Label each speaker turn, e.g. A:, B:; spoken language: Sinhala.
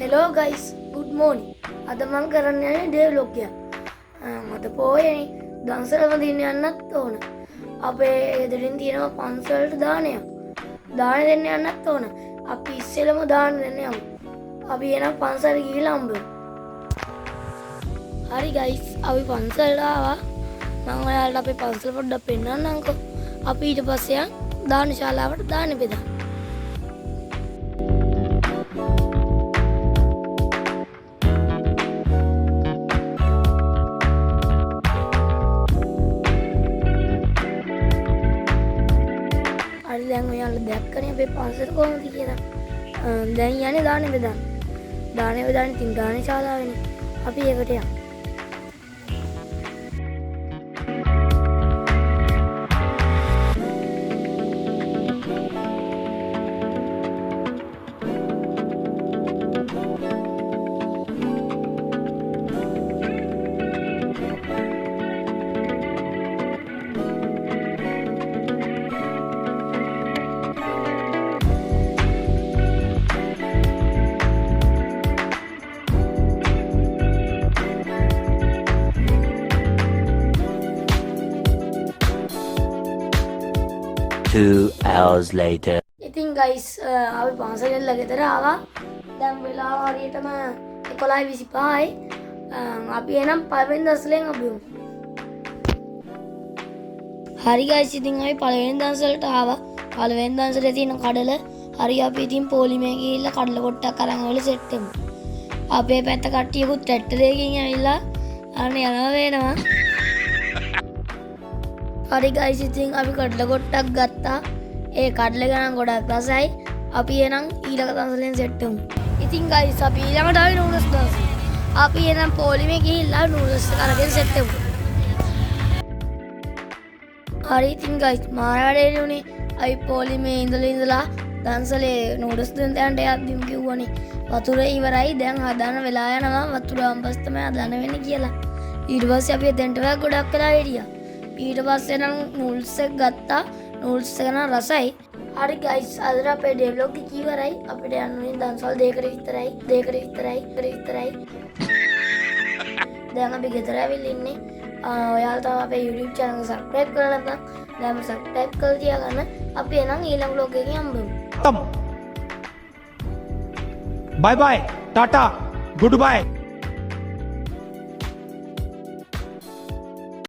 A: Hello guys, good morning. අද මම කරන්න යන්නේ ඩේ vlog එක. මට පොයේ දන්සල වදින්න යන්නත් ඕන. අපේ ගෙදරින් තියෙනවා පන්සලට දානයක්. දාන දෙන්න යන්නත් ඕන. අපි ඉස්සෙල්ලම දාන දෙන්න යමු. අපි එනම් පන්සලට ගිහිල්ලා හම්බෙමු. හරි guys, අපි පන්සලට ආවා. මම ඔයාලට අපේ පන්සල පොඩ්ඩක් පෙන්නන්නම්කෝ. අපි ඊට පස්සේ යන් දාන ශාලාවට දාන බෙදන්න. දැන් ඔයාලා දැක්කනේ අපේ පන්සල කොහොමද කියලා. දැන් යන්නේ දානේ බෙදන්න. දානේ බෙදන්න ඉතින් දානේ ශාලාවනේ. අපි ඒකට යමු.
B: Two hours later.
A: ඉතින් guys අපි පන්සලෙන් ගෙදර ආවා. දැන් වෙලාව හරියටම 11:25යි. අපි එනම් පළවෙනි දවසෙන් අපි හරි guys ඉතින් අපි පළවෙනි දවසට ආවා. පළවෙනි දවසට තියෙන කඩල හරි අපි ඉතින් පොලිමේ ගිහිල්ලා කඩල කොට්ටක් අරන් ආවල සෙට් වෙමු. අපේ පැත්ත කට්ටියකුත් ට්‍රැක්ටර් එකකින් ඇවිල්ලා අනේ යනවා වෙනවා. හරි guys ඉතින් අපි කඩල කොට්ටක් ගත්තා. ඒ කඩල ගණන් ගොඩක් රසයි. අපි එනම් ඊළඟ දවසෙන් සෙට් වෙමු. ඉතින් guys අපි ඊළඟට ආවේ නූඩල්ස් දවස්. අපි එනම් පොලිමේ ගිහිල්ලා නූඩල්ස් අරගෙන සෙට් වෙමු. හරි ඉතින් guys මාර වැඩේ උනේ අපි පොලිමේ ඉඳලා දන්සලේ නූඩල්ස් දෙන්න යන්න යද්දිම කිව්වනේ වතුර ඉවරයි දැන් හදන්න වෙලා යනවා වතුර අම්බස් තමයි හදන්න වෙන්නේ කියලා. ඊට පස්සේ අපි දෙන්නට ගොඩක් වෙලා හිටියා. ඊට පස්සේ නම් නූඩල්ස් එක ගත්තා. නූඩල්ස් එක නම් රසයි. හරි guys අද අපේ ඩේ vlog එක ඉවරයි. අපිට යන්න ඕනේ දන්සල් දෙකකට විතරයි. දැන් අපි ගෙදර ඇවිල්ලා ඉන්නේ. ඔයාලා තව අපේ YouTube channel එක subscribe කරලා නැත්නම් දැන්ම subscribe කරලා තියාගන්න. අපි එනම් ඊළඟ vlog එකකින් හම්බෙමු.
C: Bye bye, Tata, goodbye.